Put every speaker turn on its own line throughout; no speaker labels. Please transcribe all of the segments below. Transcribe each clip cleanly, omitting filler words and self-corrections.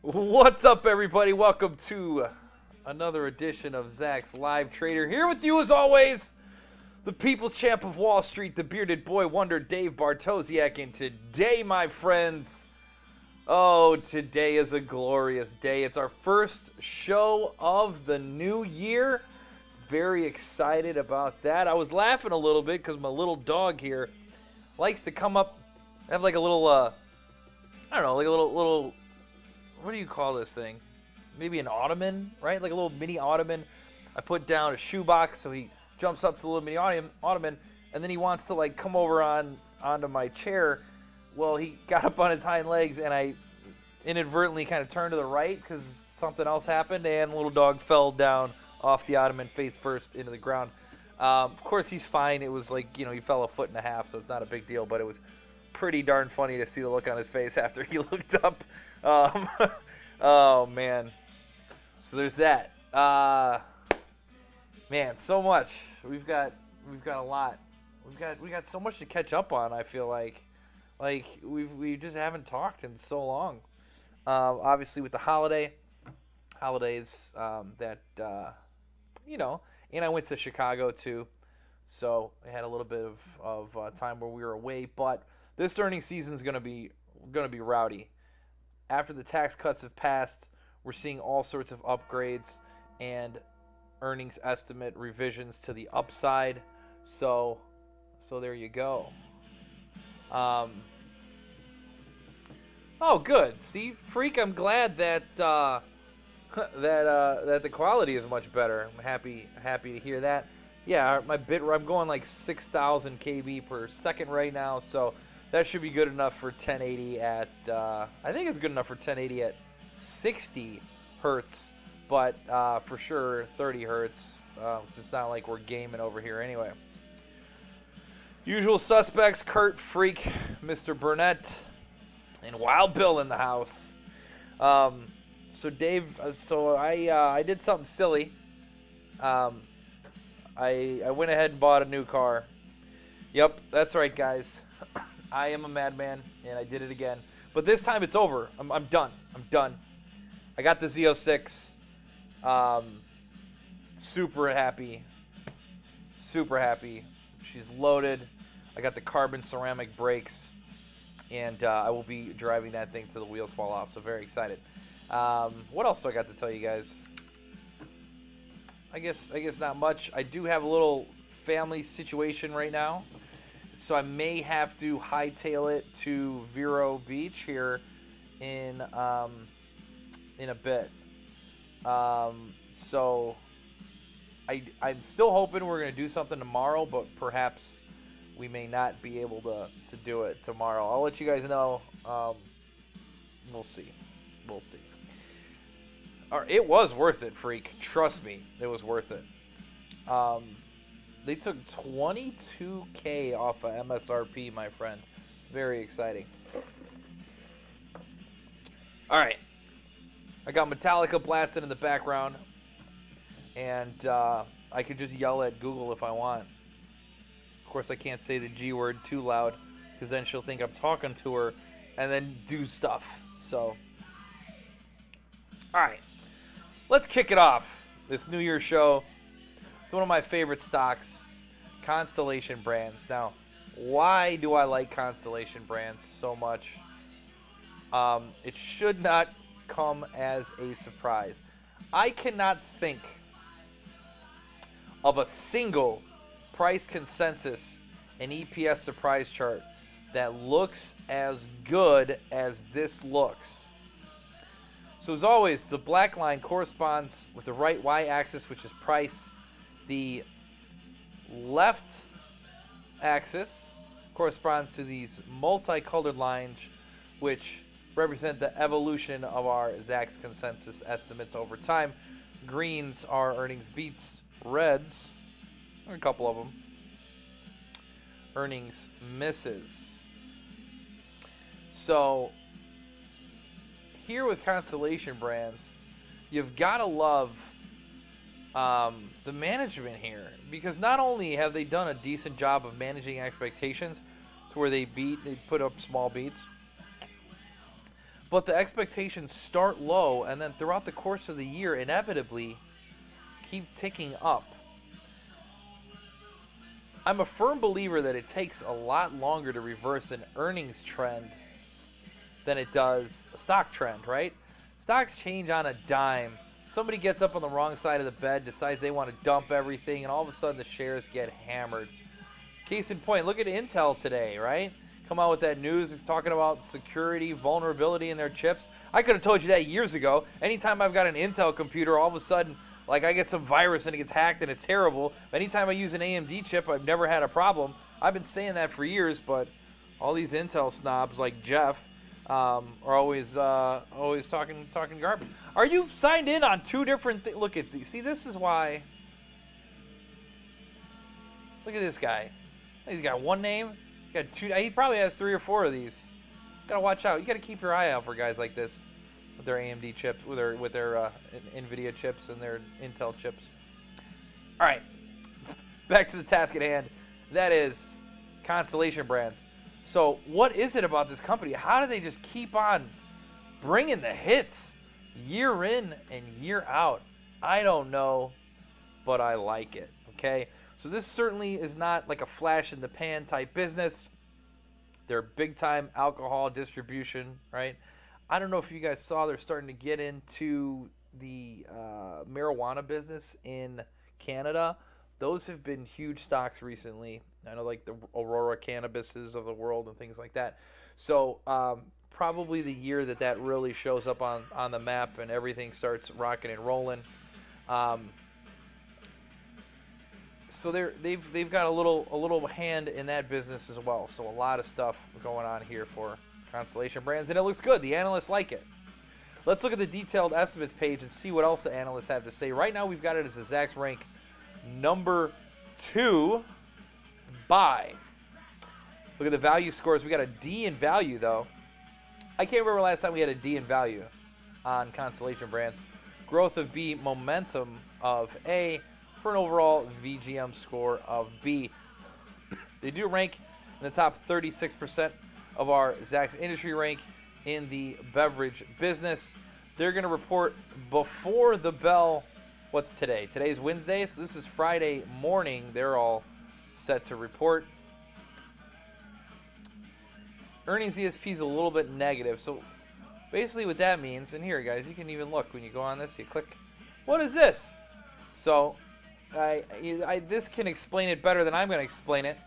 What's up, everybody? Welcome to another edition of Zach's Live Trader. Here with you, as always, the People's Champ of Wall Street, the bearded boy wonder, Dave Bartosiak. And today, my friends, today is a glorious day. It's our first show of the new year. Very excited about that. I was laughing a little bit because my little dog here likes to come up, have like a little, I don't know, like a little, what do you call this thing? Maybe an ottoman, right? Like a little mini ottoman. I put down a shoebox so he jumps up to the little mini ottoman, and then he wants to like come over onto my chair. Well, he got up on his hind legs, and I inadvertently kind of turned to the right because something else happened, and the little dog fell down off the ottoman face first into the ground. Of course, he's fine. It was like, he fell 1.5 feet, so it's not a big deal, but it was pretty darn funny to see the look on his face after he looked up. Oh man, so there's that. Man, so much. We've got a lot. We got so much to catch up on. I feel like we just haven't talked in so long. Obviously with the holidays and I went to Chicago too, so I had a little bit of time where we were away. But this earnings season is gonna be rowdy. After the tax cuts have passed, we're seeing all sorts of upgrades and earnings estimate revisions to the upside. So there you go. Oh, good. See, freak, I'm glad that that the quality is much better. I'm happy to hear that. Yeah, I'm going like 6,000 KB per second right now, so that should be good enough for 1080 at, I think it's good enough for 1080 at 60 hertz, but for sure 30 hertz. It's not like we're gaming over here anyway. Usual suspects, Kurt, Freak, Mr. Burnett, and Wild Bill in the house. So Dave, I did something silly. I went ahead and bought a new car. Yep, that's right, guys. I am a madman, and I did it again. But this time it's over. I'm done. I'm done. I got the Z06. Super happy. Super happy. She's loaded. I got the carbon ceramic brakes, and I will be driving that thing till the wheels fall off. So very excited. What else do I got to tell you guys? I guess not much. I do have a little family situation right now, so I may have to hightail it to Vero Beach here in a bit. So I'm still hoping we're gonna do something tomorrow, but perhaps we may not be able to do it tomorrow. I'll let you guys know. We'll see. We'll see. It was worth it, freak. Trust me, it was worth it. They took $22K off of MSRP, my friend. Very exciting. All right. I got Metallica blasted in the background, and I could just yell at Google if I want. Of course, I can't say the G word too loud, because then she'll think I'm talking to her and then do stuff. So, all right. Let's kick it off. This New Year's show. One of my favorite stocks, Constellation Brands. Now, why do I like Constellation Brands so much? It should not come as a surprise. I cannot think of a single price consensus and EPS surprise chart that looks as good as this looks. So as always, the black line corresponds with the right y-axis, which is price. The left axis corresponds to these multicolored lines, which represent the evolution of our Zach's consensus estimates over time. Greens are earnings beats. Reds, a couple of them, earnings misses. So here with Constellation Brands, you've got to love the management here, because not only have they done a decent job of managing expectations to where they put up small beats, but the expectations start low and then throughout the course of the year inevitably keep ticking up. I'm a firm believer that it takes a lot longer to reverse an earnings trend than it does a stock trend, right? Stocks change on a dime. Somebody gets up on the wrong side of the bed, decides they want to dump everything, and all of a sudden the shares get hammered. Case in point, look at Intel today, right? Come out with that news. It's talking about security, vulnerability in their chips. I could have told you that years ago. Anytime I've got an Intel computer, all of a sudden, like I get some virus and it gets hacked and it's terrible. Anytime I use an AMD chip, I've never had a problem. I've been saying that for years, but all these Intel snobs like Jeff are always talking garbage. Are you signed in on two different things? Look at these. See, this is why. Look at this guy. He's got one name. He got two. He probably has 3 or 4 of these. Gotta watch out. You gotta keep your eye out for guys like this with their AMD chips, with their NVIDIA chips and their Intel chips. All right, back to the task at hand. That is Constellation Brands. So what is it about this company? How do they just keep on bringing the hits year in and year out? I don't know, but I like it, okay? So this certainly is not like a flash in the pan type business. They're big time alcohol distribution, right? I don't know if you guys saw they're starting to get into the marijuana business in Canada. Those have been huge stocks recently. I know like the Aurora Cannabises of the world and things like that. So probably the year that really shows up on the map and everything starts rocking and rolling. So they've got a little hand in that business as well. So a lot of stuff going on here for Constellation Brands, and it looks good. The analysts like it. Let's look at the detailed estimates page and see what else the analysts have to say. Right now, we've got it as a Zacks rank number 2 buy. Look at the value scores. We got a D in value, though. I can't remember last time we had a D in value on Constellation Brands. Growth of B, momentum of A, for an overall VGM score of B. They do rank in the top 36% of our Zacks industry rank in the beverage business. They're going to report before the bell. What's today? Today's Wednesday, so this is Friday morning. They're all set to report. Earnings ESP is a little bit negative. So basically what that means, and here guys, you can even look when you go on this, you click, what is this? So this can explain it better than I'm going to explain it.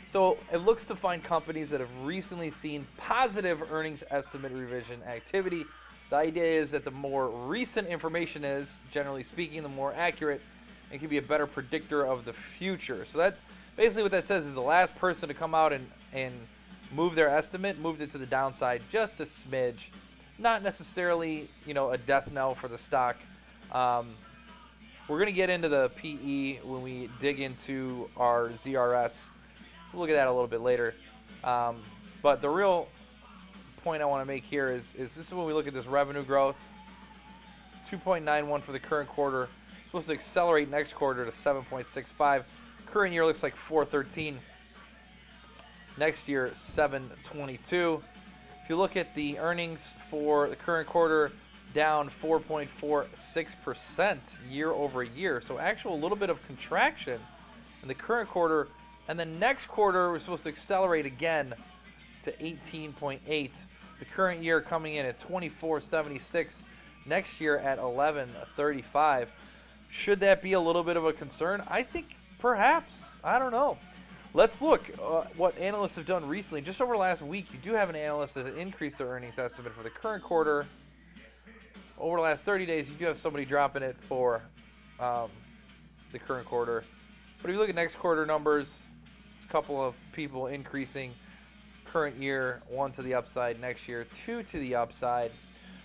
So it looks to find companies that have recently seen positive earnings estimate revision activity. The idea is that the more recent information is, generally speaking, the more accurate and can be a better predictor of the future. So that's basically what that says is the last person to come out and move their estimate moved it to the downside just a smidge. Not necessarily, a death knell for the stock. We're going to get into the PE when we dig into our ZRS. We'll look at that a little bit later. But the real point I want to make here is this is when we look at this revenue growth. 2.91 for the current quarter. It's supposed to accelerate next quarter to 7.65. Current year looks like 4.13. Next year, 7.22. If you look at the earnings for the current quarter, down 4.46% year over year. So actual a little bit of contraction in the current quarter. And the next quarter, we're supposed to accelerate again to 18.8. The current year coming in at 24.76. Next year at 11.35. Should that be a little bit of a concern? I think perhaps. I don't know. Let's look what analysts have done recently. Just over the last week, you do have an analyst that increased their earnings estimate for the current quarter. Over the last 30 days, you do have somebody dropping it for the current quarter. But if you look at next quarter numbers, it's a couple of people increasing. Current year, 1 to the upside. Next year, 2 to the upside.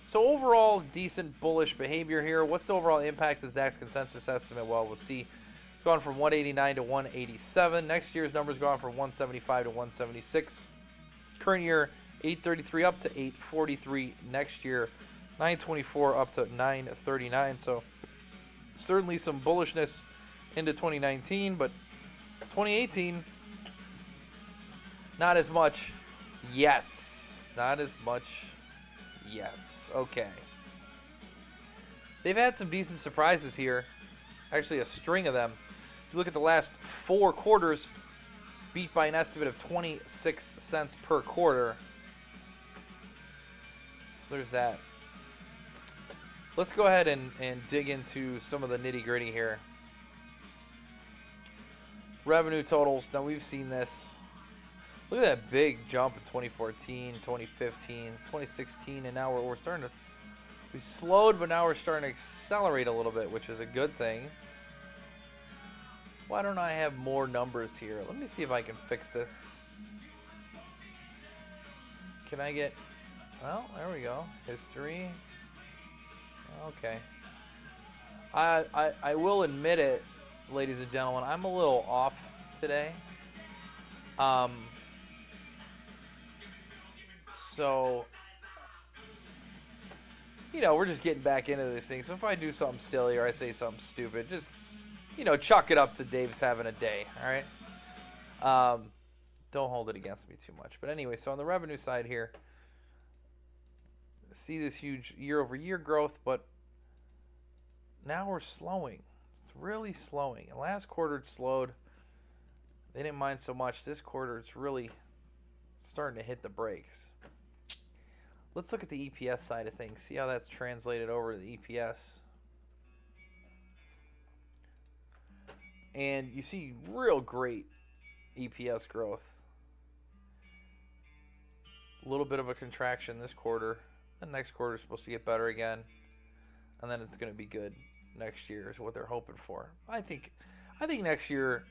So overall, decent bullish behavior here. What's the overall impact of Zacks consensus estimate? Well, we'll see. It's gone from 189 to 187. Next year's numbers gone from 175 to 176. Current year, 833 up to 843. Next year, 924 up to 939. So certainly some bullishness into 2019, but 2018, not as much yet. Not as much yet. Okay. They've had some decent surprises here. Actually, a string of them. If you look at the last 4 quarters, beat by an estimate of 26 cents per quarter. So there's that. Let's go ahead and dig into some of the nitty-gritty here. Revenue totals. Now, we've seen this. Look at that big jump in 2014, 2015, 2016, and now we're starting to... We slowed, but now we're starting to accelerate a little bit, which is a good thing. Why don't I have more numbers here? Let me see if I can fix this. Can I get... Well, there we go. History. Okay. I will admit it, ladies and gentlemen, I'm a little off today. So, you know, we're just getting back into this thing. So if I do something silly or I say something stupid, just, you know, chalk it up to Dave's having a day, all right? Don't hold it against me too much. But anyway, so on the revenue side here, see this huge year-over-year growth, but now we're slowing. It's really slowing. And last quarter it slowed. They didn't mind so much. This quarter it's really starting to hit the brakes. Let's look at the EPS side of things. See how that's translated over to the EPS. And you see real great EPS growth. A little bit of a contraction this quarter. The next quarter is supposed to get better again. And then it's going to be good next year is what they're hoping for. I think next year,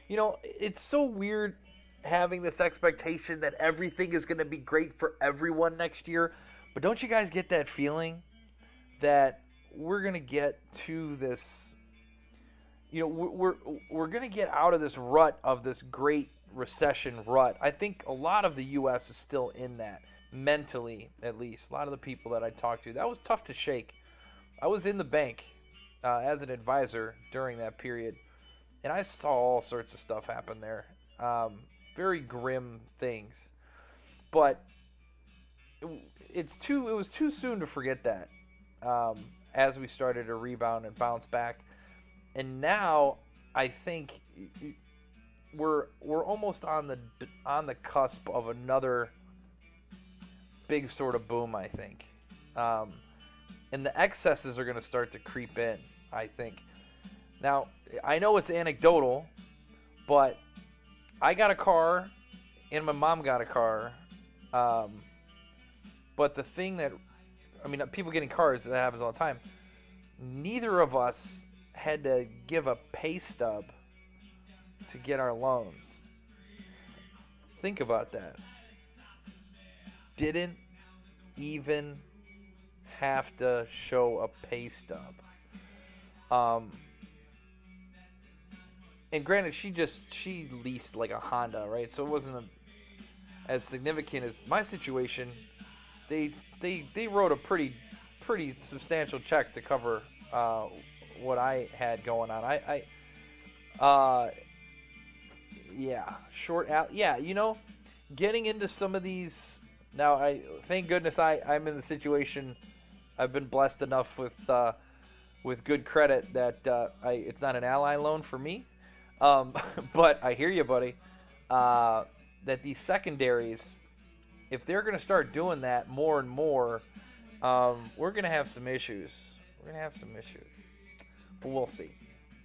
you know, it's so weird having this expectation that everything is going to be great for everyone next year. But don't you guys get that feeling that we're going to get to this, you know, we're going to get out of this rut of this great recession rut. I think a lot of the U.S. is still in that, mentally at least. A lot of the people that I talked to, that was tough to shake. I was in the bank as an advisor during that period, and I saw all sorts of stuff happen there. Very grim things, but it was too soon to forget that. As we started to rebound and bounce back, and now I think we're almost on the cusp of another big sort of boom. I think, and the excesses are going to start to creep in. I think. Now I know it's anecdotal, but I got a car, and my mom got a car. But the thing that, I mean, people getting cars, that happens all the time. Neither of us had to give a pay stub to get our loans. Think about that. Didn't even have to show a pay stub. And granted, she leased like a Honda, right? So it wasn't as significant as my situation. They wrote a pretty substantial check to cover what I had going on. Yeah, you know, getting into some of these now. Thank goodness I'm in the situation. I've been blessed enough with good credit that it's not an ally loan for me. But I hear you, buddy. That these secondaries, if they're going to start doing that more and more, we're going to have some issues. But we'll see.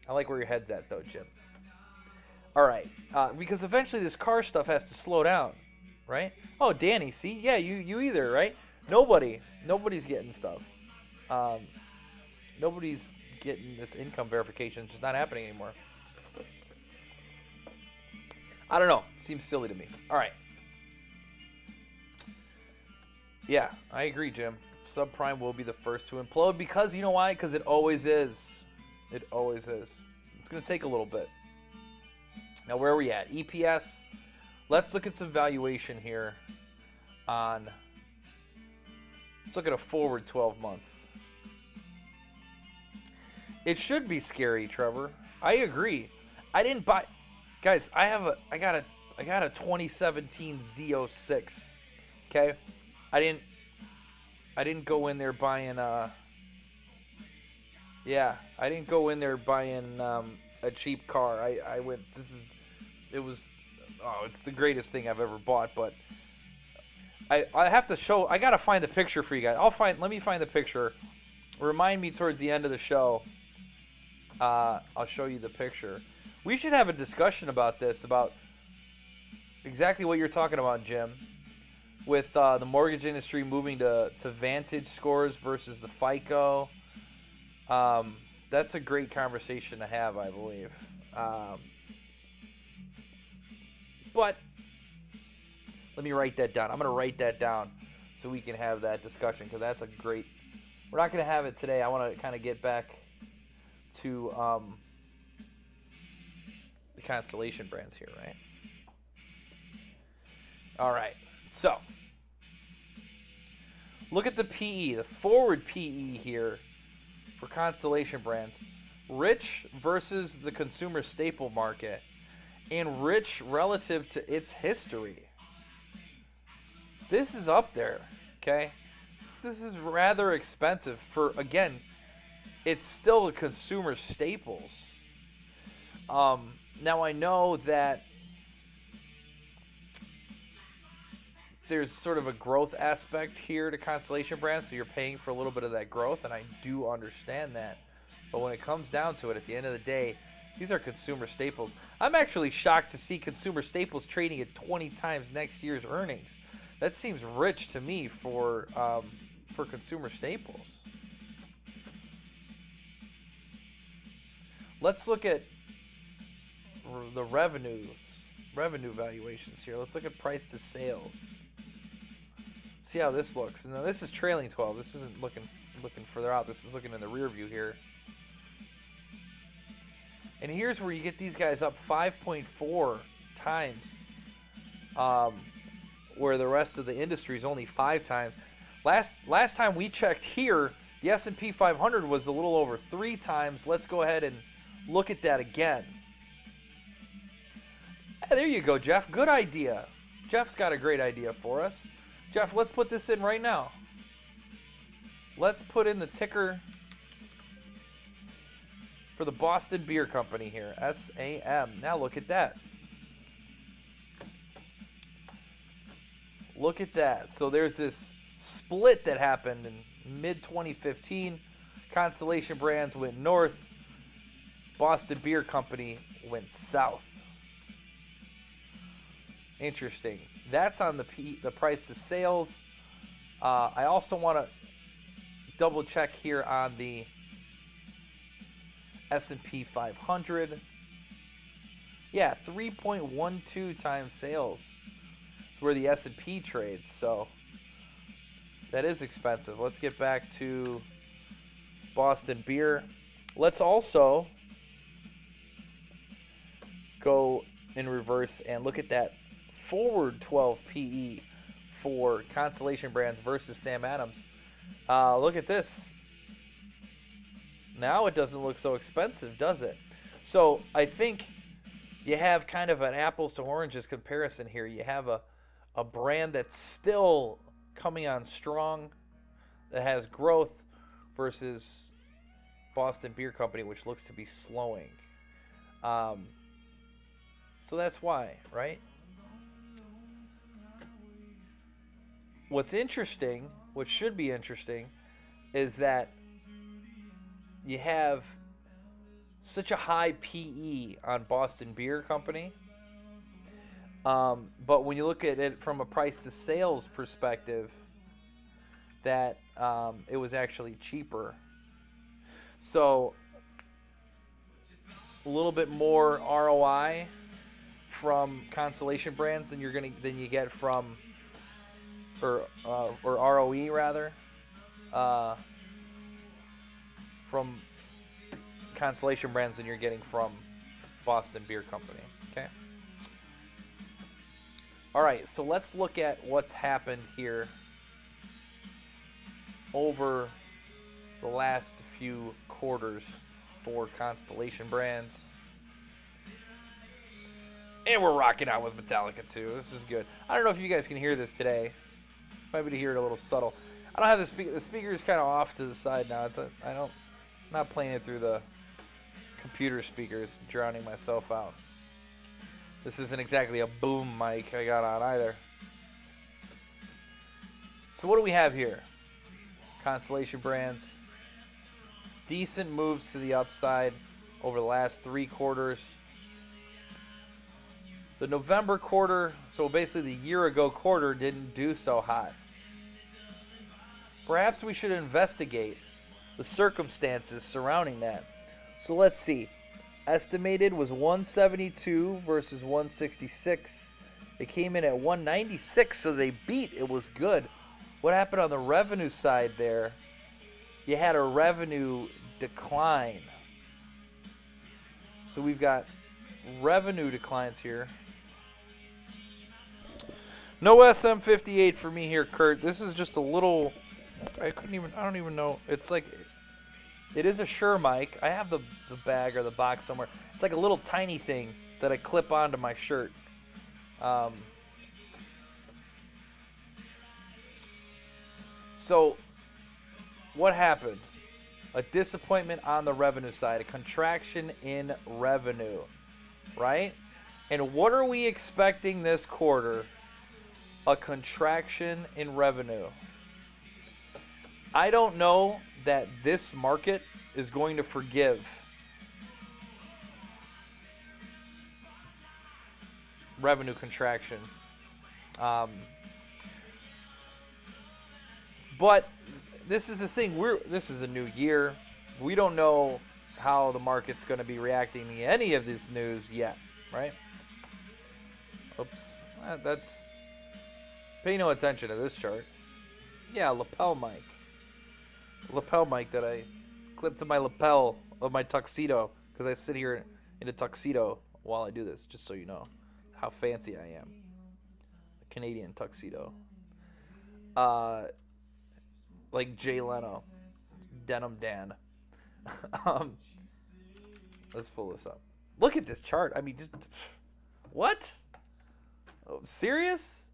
I like where your head's at, though, Jim. All right. Because eventually this car stuff has to slow down, right? Oh, Danny, see? Yeah, you either, right? Nobody's getting stuff. Nobody's getting this income verification. It's just not happening anymore. I don't know. Seems silly to me. All right. Yeah, I agree, Jim. Subprime will be the first to implode because, you know why? Because it always is. It always is. It's going to take a little bit. Now, where are we at? EPS. Let's look at some valuation here on... Let's look at a forward 12-month. It should be scary, Trevor. I agree. I didn't buy... Guys, I got a 2017 Z06. Okay? I didn't go in there buying yeah, I didn't go in there buying a cheap car. I went, it was, oh, it's the greatest thing I've ever bought, but I have to show, I got to find the picture for you guys. Let me find the picture. Remind me towards the end of the show. I'll show you the picture. We should have a discussion about this, about exactly what you're talking about, Jim, with the mortgage industry moving to Vantage scores versus the FICO. That's a great conversation to have, I believe. But let me write that down. I'm going to write that down so we can have that discussion, because that's a great... We're not going to have it today. I want to kind of get back to the Constellation brands here, right? All right. So, look at the PE, the forward PE here for Constellation brands. Rich versus the consumer staple market, and rich relative to its history. This is up there, okay? This is rather expensive for, again, it's still consumer staples. Now I know that there's sort of a growth aspect here to Constellation brands, so you're paying for a little bit of that growth, and I do understand that. But when it comes down to it, at the end of the day, these are consumer staples. I'm actually shocked to see consumer staples trading at 20 times next year's earnings. That seems rich to me for consumer staples. Let's look at the revenue valuations here. Let's look at price to sales. See how this looks. Now this is trailing 12. This isn't looking further out. This is looking in the rear view here. And here's where you get these guys up 5.4 times, where the rest of the industry is only 5 times. Last time we checked here, the S&P 500 was a little over 3 times. Let's go ahead and look at that again. Hey, there you go, Jeff. Good idea. Jeff's got a great idea for us. Jeff, let's put this in right now. Let's put in the ticker for the Boston Beer Company here, SAM. Now look at that. Look at that. So there's this split that happened in mid-2015. Constellation brands went north. Boston Beer Company went south. Interesting. That's on the price to sales. I also want to double check here on the S&P 500. Yeah, 3.12 times sales is where the S&P trades. So that is expensive. Let's get back to Boston Beer. Let's also go in reverse and look at that forward 12 PE for Constellation brands versus Sam Adams. Look at this. Now it doesn't look so expensive, does it? So I think you have kind of an apples to oranges comparison here. You have a brand that's still coming on strong, that has growth, versus Boston Beer Company, which looks to be slowing. So that's why, right? What's interesting, what should be interesting, is that you have such a high PE on Boston Beer Company. But when you look at it from a price to sales perspective, that it was actually cheaper. So a little bit more ROI from Constellation brands than you get from, or ROE rather, from Constellation brands than you're getting from Boston Beer Company. Okay. All right, so let's look at what's happened here over the last few quarters for Constellation brands. And we're rocking out with Metallica too. This is good. I don't know if you guys can hear this today. Might be to hear it a little subtle. I don't have the speaker. The speaker is kind of off to the side now. I'm not playing it through the computer speakers, drowning myself out. This isn't exactly a boom mic I got on either. So what do we have here? Constellation brands. Decent moves to the upside over the last 3 quarters. The November quarter, so basically the year ago quarter, didn't do so hot. Perhaps we should investigate the circumstances surrounding that. So let's see. Estimated was 172 versus 166. They came in at 196, so they beat. It was good. What happened on the revenue side there? You had a revenue decline. So we've got revenue declines here. No SM58 for me here, Kurt. This is just a little... I don't even know. It's like... It is a Shure mic. I have the bag or the box somewhere. It's like a little tiny thing that I clip onto my shirt. So, what happened? A disappointment on the revenue side. A contraction in revenue. Right? And what are we expecting this quarter? A contraction in revenue. I don't know that this market is going to forgive revenue contraction. But this is the thing. This is a new year. We don't know how the market's going to be reacting to any of this news yet, right? Oops. That's... Pay no attention to this chart. Yeah, lapel mic. Lapel mic that I clip to my lapel of my tuxedo because I sit here in a tuxedo while I do this, just so you know how fancy I am. A Canadian tuxedo. Like Jay Leno. Denim Dan. Let's pull this up. Look at this chart. I mean, just... What? Oh, serious?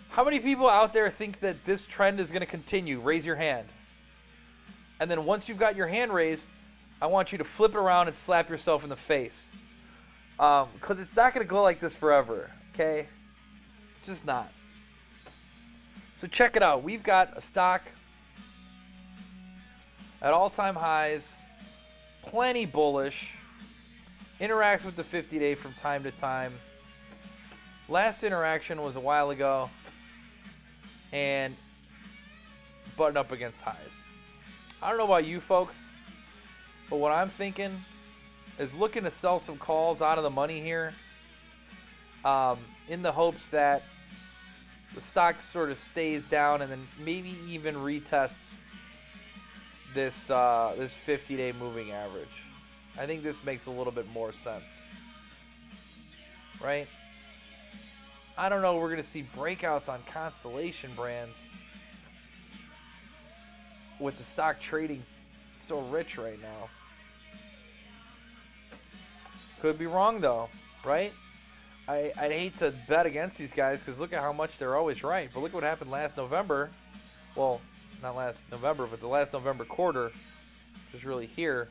How many people out there think that this trend is going to continue? Raise your hand. And then once you've got your hand raised, I want you to flip it around and slap yourself in the face. Because it's not going to go like this forever, okay? It's just not. So check it out. We've got a stock at all-time highs, plenty bullish, interacts with the 50-day from time to time. Last interaction was a while ago, and button up against highs. I don't know about you folks, but what I'm thinking is looking to sell some calls out of the money here, in the hopes that the stock sort of stays down and then maybe even retests this 50-day moving average. I think this makes a little bit more sense, right? I don't know. We're going to see breakouts on Constellation brands with the stock trading so rich right now. Could be wrong, though, right? I'd hate to bet against these guys because look at how much they're always right. But look what happened last November. Well, not last November, but the last November quarter, which is really here.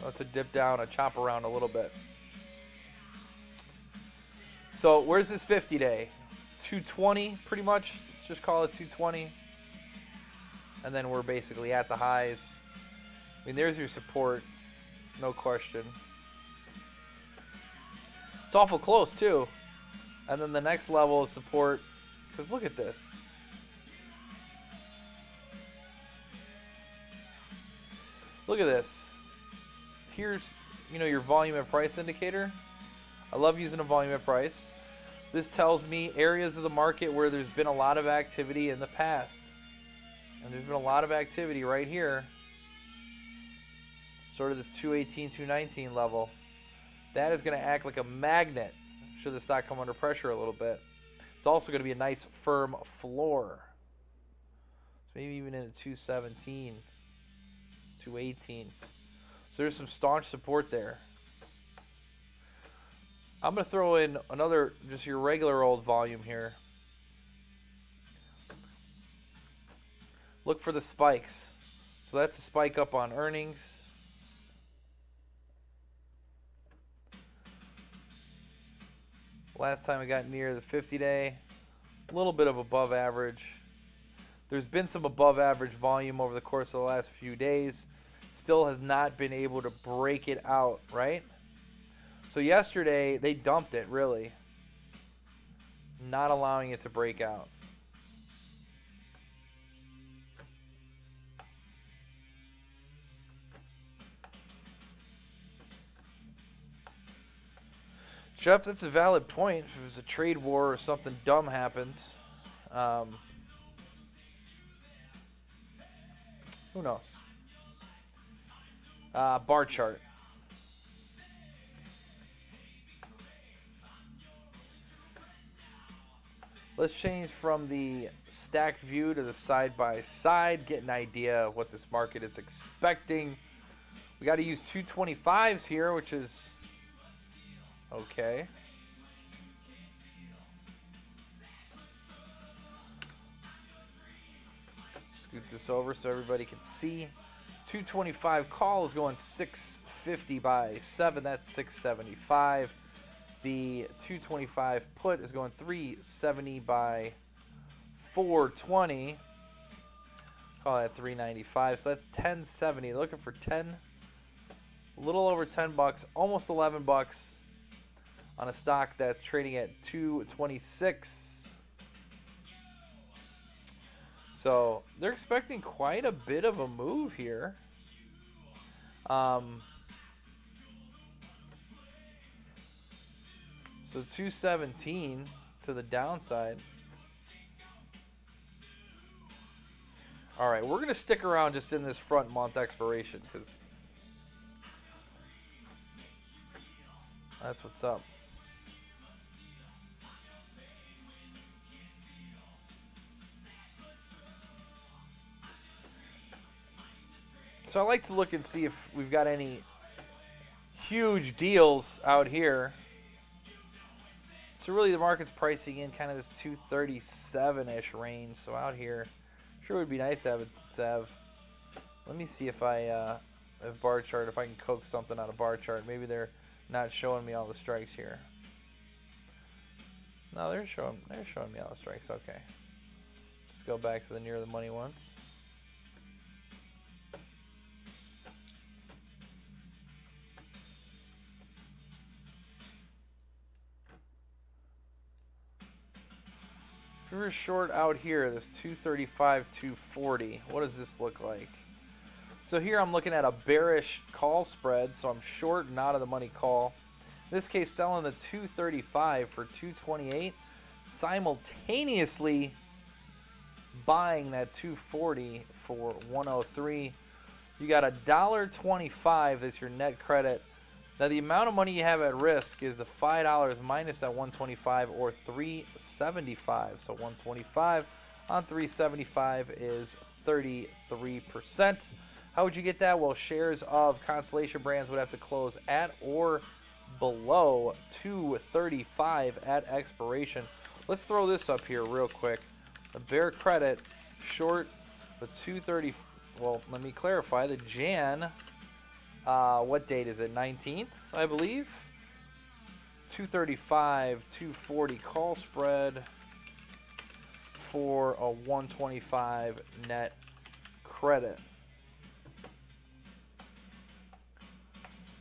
Let's dip down and chop around a little bit. So where's this 50-day? 220 pretty much. Let's just call it 220. And then we're basically at the highs. I mean, there's your support. No question. It's awful close, too. And then the next level of support. Because look at this. Look at this. Here's, your volume and price indicator. I love using a volume at price. This tells me areas of the market where there's been a lot of activity in the past. And there's been a lot of activity right here. Sort of this 218, 219 level. That is going to act like a magnet should the stock come under pressure a little bit. It's also going to be a nice firm floor. So maybe even into 217, 218. So there's some staunch support there. I'm going to throw in another, just your regular old volume here. look for the spikes. So that's a spike up on earnings. Last time it got near the 50-day, a little bit of above average. There's been some above average volume over the course of the last few days. Still has not been able to break it out, right? So yesterday, they dumped it, really. Not allowing it to break out. Jeff, that's a valid point. If it was a trade war or something dumb happens, who knows? Bar chart. Let's change from the stacked view to the side-by-side, get an idea of what this market is expecting. We got to use 225s here, which is okay. Scoot this over so everybody can see. 225 call is going 650 by 7. That's 675. The 225 put is going 370 by 420. Call that 395. So that's 1070. Looking for 10, a little over 10 bucks, almost 11 bucks on a stock that's trading at 226. So they're expecting quite a bit of a move here. So 217 to the downside. All right, we're going to stick around just in this front month expiration because that's what's up. So I like to look and see if we've got any huge deals out here. So really the market's pricing in kind of this 237-ish range. So out here, sure would be nice to have. Let me see if I have bar chart, if I can coax something out of bar chart. Maybe they're not showing me all the strikes here. No, they're showing me all the strikes. Okay. Just go back to the near the money ones. If we were short out here, this 235, 240, what does this look like? So here I'm looking at a bearish call spread, so I'm short and out of the money call. In this case, selling the 235 for 228, simultaneously buying that 240 for 103. You got $1.25 as your net credit. Now the amount of money you have at risk is the $5 minus that 125 or 375. So 125 on 375 is 33%. How would you get that? Well, shares of Constellation brands would have to close at or below 235 at expiration. Let's throw this up here real quick. A bear credit short the 230. Well, let me clarify. The Jan. What date is it? 19th, I believe. 235, 240 call spread for a 125 net credit.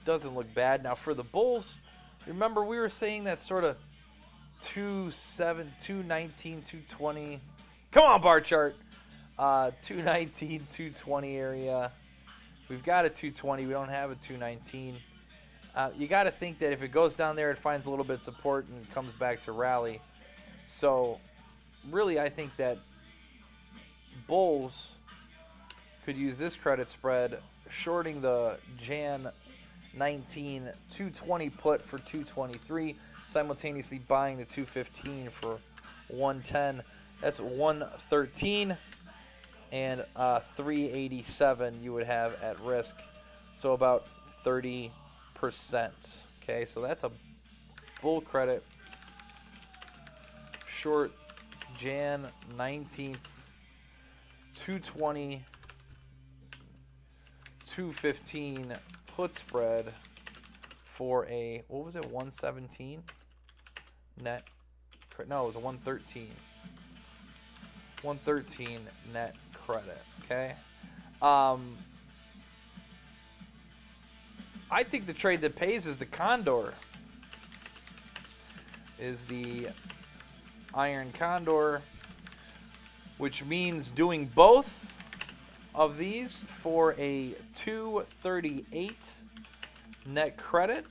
Doesn't look bad. Now for the bulls, remember we were saying that sort of 219, 220. Come on, bar chart. 219, 220 area. We've got a 220. We don't have a 219. You got to think that if it goes down there, it finds a little bit of support and comes back to rally. So, really, I think that bulls could use this credit spread, shorting the Jan 19 220 put for 223, simultaneously buying the 215 for 110. That's 113. And 387 you would have at risk, so about 30%. Okay, so that's a bull credit short Jan 19th 220, 215 put spread for a, what was it, 117 net? No, it was a 113. 113 net credit, okay? I think the trade that pays is the Condor. Is the Iron Condor, which means doing both of these for a 238 net credit.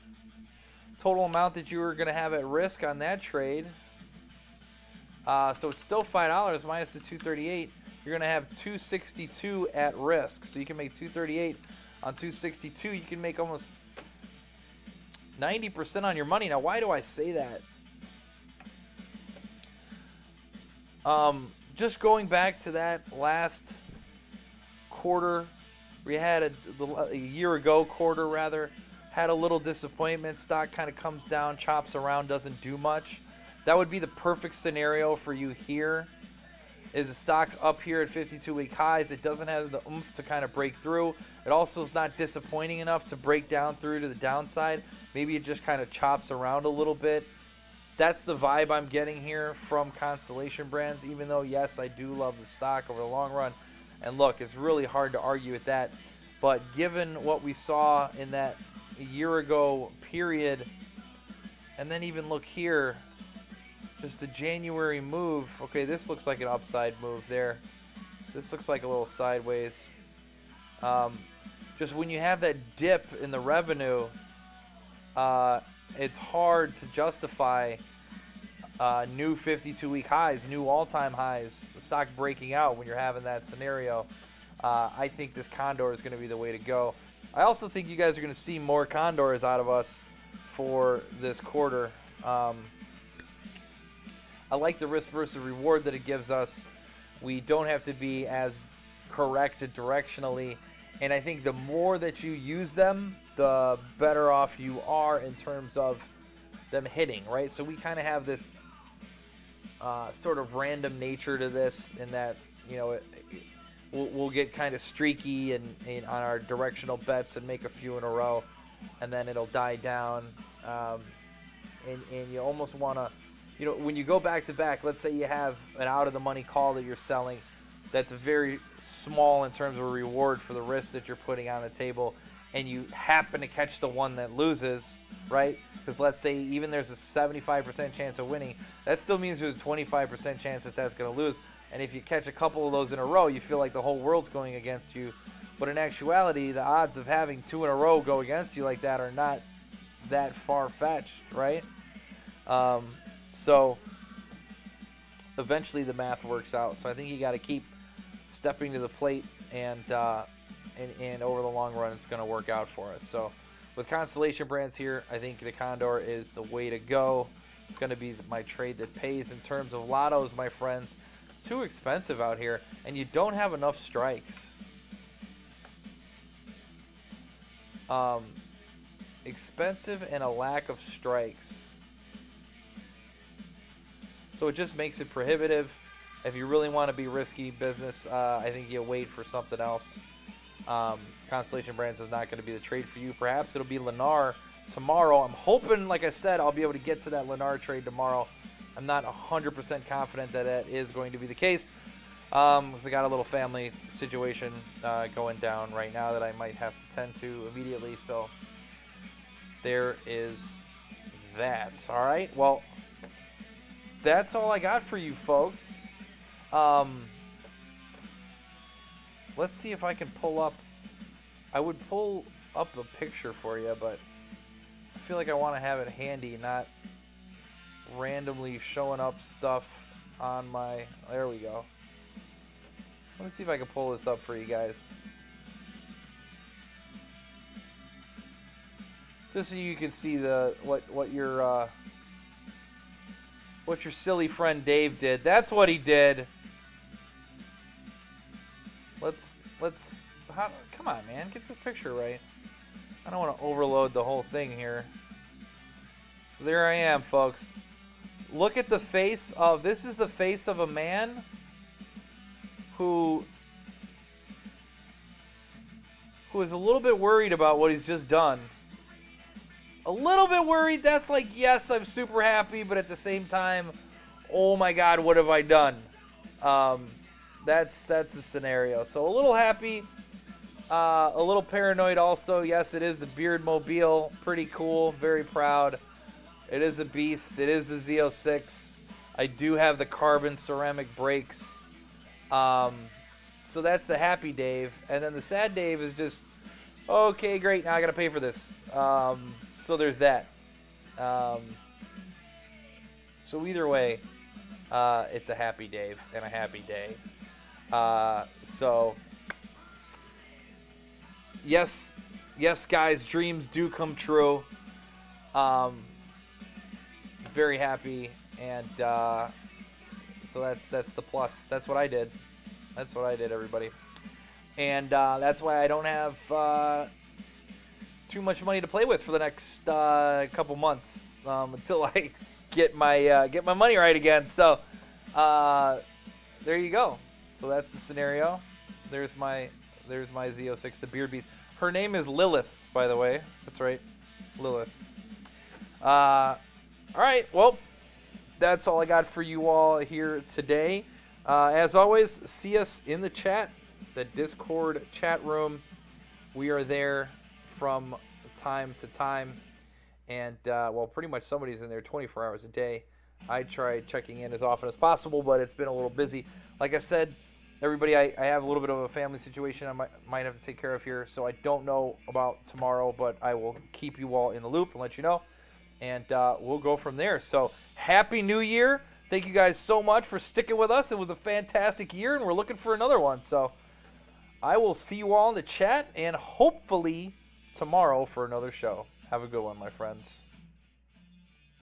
Total amount that you were going to have at risk on that trade. So it's still $5 minus the 238. You're going to have 262 at risk. So you can make 238 on 262. You can make almost 90% on your money. Now, why do I say that? Just going back to that last quarter, we had a year ago quarter rather, had a little disappointment. Stock kind of comes down, chops around, doesn't do much. That would be the perfect scenario for you here. Is the stock's up here at 52-week highs. It doesn't have the oomph to kind of break through. It also is not disappointing enough to break down through to the downside. Maybe it just kind of chops around a little bit. That's the vibe I'm getting here from Constellation Brands, even though, yes, I do love the stock over the long run. And look, it's really hard to argue with that. But given what we saw in that year ago period, and then even look here, just a January move. Okay, this looks like an upside move there. This looks like a little sideways. Just when you have that dip in the revenue, it's hard to justify new 52-week highs, new all-time highs, the stock breaking out when you're having that scenario. I think this Condor is going to be the way to go. I also think you guys are going to see more Condors out of us for this quarter. I like the risk versus reward that it gives us. We don't have to be as corrected directionally. And I think the more that you use them, the better off you are in terms of them hitting, right? So we kind of have this sort of random nature to this in that, you know, we'll get kind of streaky and on our directional bets and make a few in a row, and then it'll die down. And you almost want to, you know, when you go back to back, let's say you have an out of the money call that you're selling that's very small in terms of a reward for the risk that you're putting on the table, and you happen to catch the one that loses, right? Because let's say even there's a 75% chance of winning, that still means there's a 25% chance that that's going to lose. And if you catch a couple of those in a row, you feel like the whole world's going against you. But in actuality, the odds of having two in a row go against you like that are not that far-fetched, right? So eventually the math works out. So I think you got to keep stepping to the plate, and over the long run, it's going to work out for us. So with Constellation Brands here, I think the Condor is the way to go. It's going to be my trade that pays. In terms of lottos, my friends, it's too expensive out here, and you don't have enough strikes. Expensive and a lack of strikes. So it just makes it prohibitive. If you really want to be risky business, I think you wait for something else. Constellation Brands is not going to be the trade for you. Perhaps it'll be Lennar tomorrow. I'm hoping, like I said, I'll be able to get to that Lennar trade tomorrow. I'm not 100% confident that that is going to be the case, because I got a little family situation going down right now that I might have to tend to immediately. So there is that. All right. Well, that's all I got for you folks. Let's see if I can pull up. I would pull up a picture for you, but I feel like I want to have it handy, not randomly showing up stuff on my. There we go. Let me see if I can pull this up for you guys, just so you can see what your silly friend Dave did. That's what he did. Come on, man, get this picture right. I don't want to overload the whole thing here. So there I am, folks. Look at the face of, this is the face of a man who who is a little bit worried about what he's just done. A little bit worried. That's like, yes, I'm super happy, but at the same time, oh my God, what have I done? That's the scenario. So a little happy, a little paranoid also. Yes, it is the Beard Mobile. Pretty cool. Very proud. It is a beast. It is the Z06. I do have the carbon ceramic brakes. So that's the happy Dave. And then the sad Dave is just, okay, great, now I got to pay for this. So there's that. So either way, it's a happy Dave and a happy day. So, yes, guys, dreams do come true. Very happy, and so that's the plus. That's what I did. That's what I did, everybody. And that's why I don't have too much money to play with for the next couple months until I get my money right again. So there you go. So that's the scenario. There's my Z06, the Beard Beast. Her name is Lilith, by the way. That's right, Lilith. All right. Well, that's all I got for you all here today. As always, see us in the chat, the Discord chat room. We are there from time to time, and well, pretty much somebody's in there 24 hours a day. I try checking in as often as possible, but it's been a little busy. Like I said, everybody, I have a little bit of a family situation I might have to take care of here, so I don't know about tomorrow, but I will keep you all in the loop and let you know, and we'll go from there. So Happy New Year. Thank you guys so much for sticking with us. It was a fantastic year, and we're looking for another one. So I will see you all in the chat, and hopefully tomorrow for another show. Have a good one, my friends.